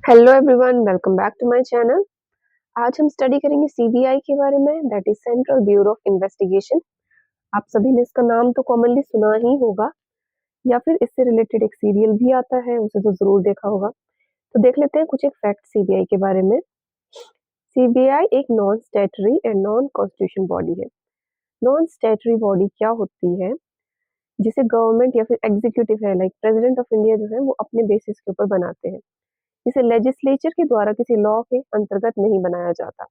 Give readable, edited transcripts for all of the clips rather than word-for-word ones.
Hello everyone, welcome back to my channel. आज हम study करेंगे सीबीआई के बारे में, that is central bureau of investigation. आप सभी ने इसका नाम तो कॉमनली सुना ही होगा या फिर इससे रिलेटेड एक सीरियल भी आता है, उसे तो जरूर देखा होगा। तो देख लेते हैं कुछ एक फैक्ट सीबीआई के बारे में। सीबीआई एक non statutory and non constitution body है। नॉन स्टैट्यूटरी बॉडी क्या होती है? जिसे गवर्नमेंट या फिर एग्जीक्यूटिव है, लाइक प्रेसिडेंट ऑफ इंडिया जो है वो अपने बेसिस के ऊपर बनाते हैं। इसे लेजिस्लेचर के द्वारा किसी लॉ के अंतर्गत नहीं बनाया जाता।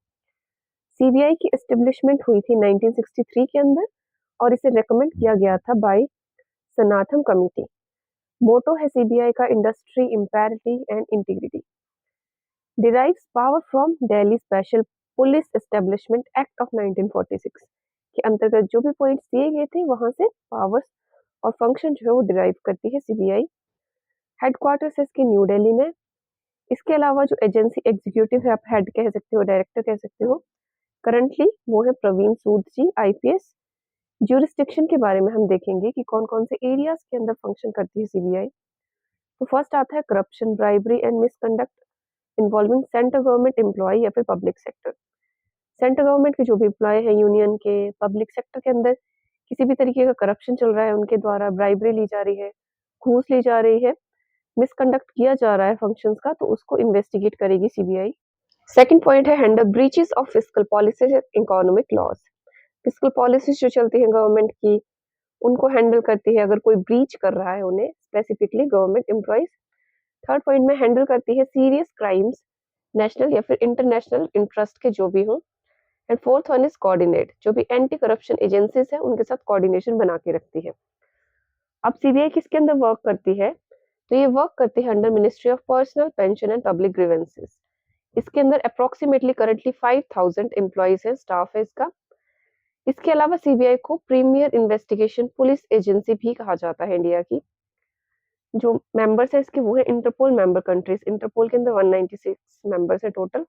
सीबीआई की एस्टेब्लिशमेंट हुई थी 1963 के अंदर और इसे रेकमेंड किया गया था बाय सनाथम कमिटी। मोटो है सीबीआई का industry, imparity and integrity. Derives power from Delhi Special Police Establishment Act of 1946 के अंतर्गत जो भी पॉइंट्स दिए गए थे वहां से पावर्स और फंक्शन जो है वो डिराइव करती है सीबीआई। हेडक्वार्टर्स है इसके न्यू दिल्ली में। इसके अलावा जो एजेंसी एग्जीक्यूटिव है, आप हेड कह सकते हो, डायरेक्टर कह सकते हो, करंटली वो है प्रवीण सूद जी, आईपीएस। ज्यूरिस्डिक्शन के बारे में हम देखेंगे कि कौन कौन से एरियाज के अंदर फंक्शन करती है सीबीआई। तो फर्स्ट आता है corruption, bribery and misconduct involving central government employ या फिर पब्लिक सेक्टर। सेंट्रल गवर्नमेंट के जो भी एम्प्लॉय है, यूनियन के, पब्लिक सेक्टर के अंदर किसी भी तरीके का करप्शन चल रहा है, उनके द्वारा ब्राइबरी ली जा रही है, घूस ली जा रही है, मिसकंडक्ट किया जा रहा है फंक्शंस का, तो उसको इन्वेस्टिगेट करेगी सीबीआई। सेकंड पॉइंट है handle breaches of fiscal policies and economic laws. Fiscal policies जो चलती है गवर्नमेंट की, उनको हैंडल करती है अगर कोई ब्रीच कर रहा है उन्हें, specifically government employees. Third point में हैंडल करती है सीरियस क्राइम्स, नेशनल या फिर इंटरनेशनल इंटरेस्ट के जो भी हों। And fourth one is coordinate, जो भी एंटी करप्शन एजेंसीज है उनके साथ कोऑर्डिनेशन बना के रखती है। अब सीबीआई किसके अंदर वर्क करती है? तो ये वर्क करती है under ministry of personal, pension and public grievances. इसके अंदर अप्रोक्सीमेटली करंटली 5000 एम्प्लॉइज है, स्टाफ है इसका। इसके अलावा सीबीआई को प्रीमियर इन्वेस्टिगेशन पुलिस एजेंसी भी कहा जाता है इंडिया की। जो मेंबर्स है इसके वो है इंटरपोल मेंबर कंट्रीज। इंटरपोल के अंदर 196 मेंबर्स है टोटल,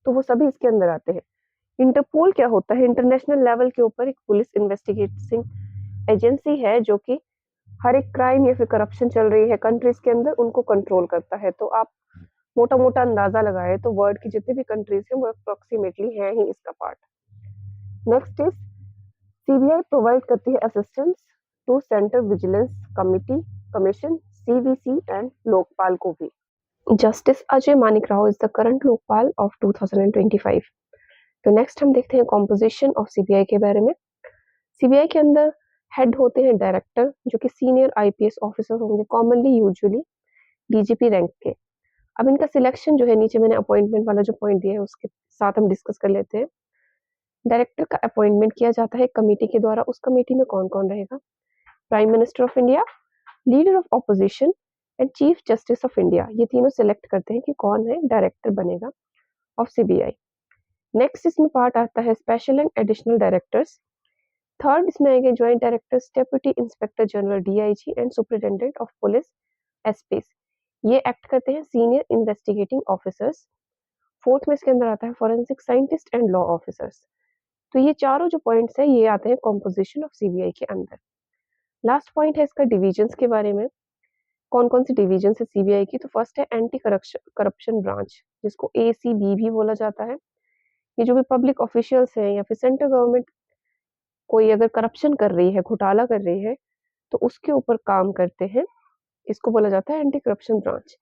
तो वो सभी इसके अंदर आते हैं। इंटरपोल क्या होता है? इंटरनेशनल लेवल के ऊपर एक पुलिस इन्वेस्टिगेटिंग एजेंसी है जो कि हर एक क्राइम या फिर करप्शन चल रही है कंट्रीज के अंदर, उनको कंट्रोल करता है। तो आप मोटा मोटा अंदाजा लगाए तो वर्ल्ड की जितनी भी कंट्रीज हैं वो अप्रोक्सीमेटली है ही इसका part. Next is CBI provide करती है assistance to central vigilance committee, commission, CVC and Lokpal को भी। Justice Ajay Manik Rao is the current Lokpal of 2025। तो नेक्स्ट हम देखते हैं कॉम्पोजिशन ऑफ सीबीआई के बारे में। सीबीआई के अंदर हेड होते हैं डायरेक्टर, जो कि सीनियर आईपीएस ऑफिसर होंगे, कॉमनली यूजुअली डीजीपी रैंक के। अब इनका सिलेक्शन जो है, नीचे मैंने अपॉइंटमेंट वाला जो पॉइंट दिया है उसके साथ हम डिस्कस कर लेते हैं। डायरेक्टर का अपॉइंटमेंट किया जाता है कमेटी के द्वारा। उस कमेटी में कौन कौन रहेगा? Prime minister of India, leader of opposition and chief justice of India. ये तीनों सिलेक्ट करते हैं कि कौन है डायरेक्टर बनेगा ऑफ सीबीआई। नेक्स्ट इसमें पार्ट आता है special and additional directors. Third इसमें आएंगे joint directors, deputy inspector general DIG and superintendent of police SPs. ये एक्ट करते हैं सीनियर इन्वेस्टिगेटिंग ऑफिसर्स। फोर्थ में इसके अंदर आता है forensic scientist and law officers. तो ये चारों जो पॉइंट्स है ये आते हैं कॉम्पोजिशन ऑफ सीबीआई के अंदर। लास्ट पॉइंट है इसका डिविजन्स के बारे में। कौन कौन सी डिविजन है सीबीआई की? तो फर्स्ट है एंटी करप्शन ब्रांच, जिसको एसीबी भी बोला जाता है। ये जो भी पब्लिक ऑफिशियल्स हैं या फिर सेंट्रल गवर्नमेंट कोई अगर करप्शन कर रही है, घोटाला कर रही है, तो उसके ऊपर काम करते हैं, इसको बोला जाता है एंटी करप्शन ब्रांच।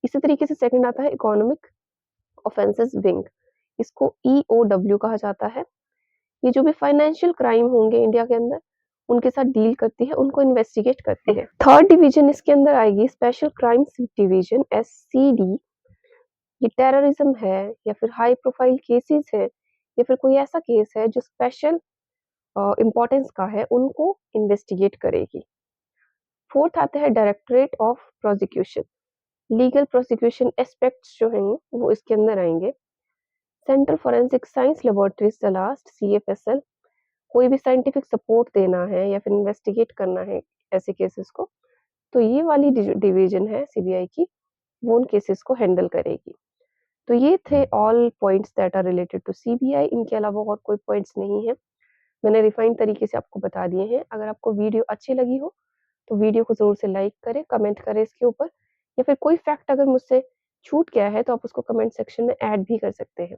इसी तरीके से सेकंड आता है इकोनॉमिक ऑफेंसेस विंग, इसको ईओडब्ल्यू कहा जाता है। ये जो भी फाइनेंशियल क्राइम होंगे इंडिया के अंदर उनके साथ डील करती है, उनको इन्वेस्टिगेट करती है। थर्ड डिवीजन इसके अंदर आएगी स्पेशल क्राइम्स डिवीजन, एससीडी। ये टेररिज्म है या फिर हाई प्रोफाइल केसेस है या फिर कोई ऐसा केस है जो स्पेशल इम्पोर्टेंस का है, उनको इन्वेस्टिगेट करेगी। फोर्थ आता है directorate of prosecution. Legal prosecution aspects जो हैं वो इसके अंदर आएंगे। Central forensic science laboratories the last, CFSL. कोई भी साइंटिफिक सपोर्ट देना है या फिर इन्वेस्टिगेट करना है ऐसे केसेस को, तो ये वाली डिवीजन है सीबीआई की, वो उन केसेस को हैंडल करेगी। तो ये थे all points that are related to CBI. इनके अलावा और कोई पॉइंट्स नहीं है, मैंने रिफाइंड तरीके से आपको बता दिए हैं। अगर आपको वीडियो अच्छी लगी हो तो वीडियो को ज़रूर से लाइक करें, कमेंट करें इसके ऊपर, या फिर कोई फैक्ट अगर मुझसे छूट गया है तो आप उसको कमेंट सेक्शन में ऐड भी कर सकते हैं।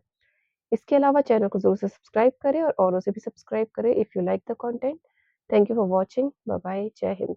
इसके अलावा चैनल को ज़रूर से सब्सक्राइब करें और औरों से भी सब्सक्राइब करें if you like the content. Thank you for watching. Bye bye. जय हिंद।